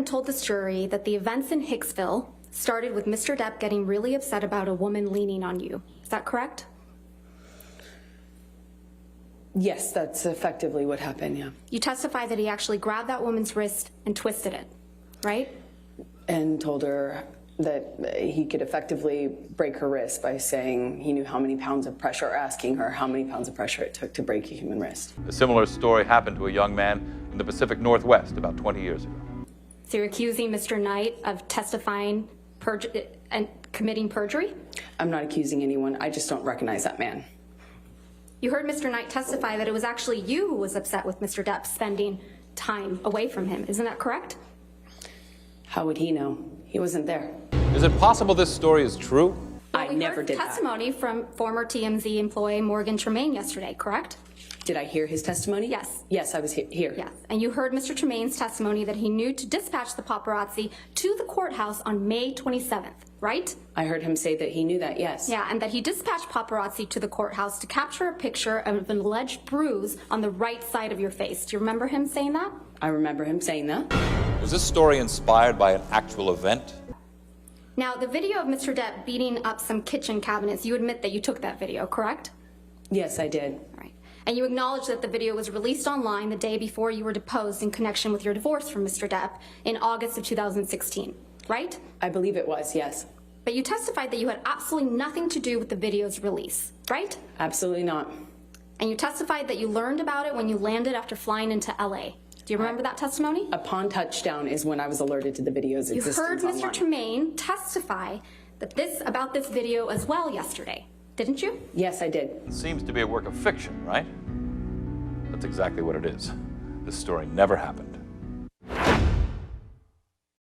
told this jury that the events in Hicksville started with Mr. Depp getting really upset about a woman leaning on you. Is that correct? Yes, that's effectively what happened, yeah. You testify that he actually grabbed that woman's wrist and twisted it, right? And told her that he could effectively break her wrist by saying he knew how many pounds of pressure, or asking her how many pounds of pressure it took to break a human wrist. A similar story happened to a young man in the Pacific Northwest about 20 years ago. So you're accusing Mr. Knight of testifying and committing perjury? I'm not accusing anyone, I just don't recognize that man. You heard Mr. Knight testify that it was actually you who was upset with Mr. Depp spending time away from him. Isn't that correct? How would he know? He wasn't there. Is it possible this story is true? Well, I never did that. We heard testimony from former TMZ employee Morgan Tremaine yesterday, correct? Did I hear his testimony? Yes. Yes, I was here. Yes. And you heard Mr. Tremaine's testimony that he knew to dispatch the paparazzi to the courthouse on May 27th, right? I heard him say that he knew that, yes. Yeah, and that he dispatched paparazzi to the courthouse to capture a picture of an alleged bruise on the right side of your face. Do you remember him saying that? I remember him saying that. Was this story inspired by an actual event? Now, the video of Mr. Depp beating up some kitchen cabinets, you admit that you took that video, correct? Yes, I did. All right. And you acknowledge that the video was released online the day before you were deposed in connection with your divorce from Mr. Depp in August of 2016, right? I believe it was, yes. But you testified that you had absolutely nothing to do with the video's release, right? Absolutely not. And you testified that you learned about it when you landed after flying into LA. Do you remember that testimony? Upon touchdown is when I was alerted to the video's existence You heard Mr. online. Tremaine testify that about this video as well yesterday, didn't you? Yes, I did. It seems to be a work of fiction, right? That's exactly what it is. This story never happened.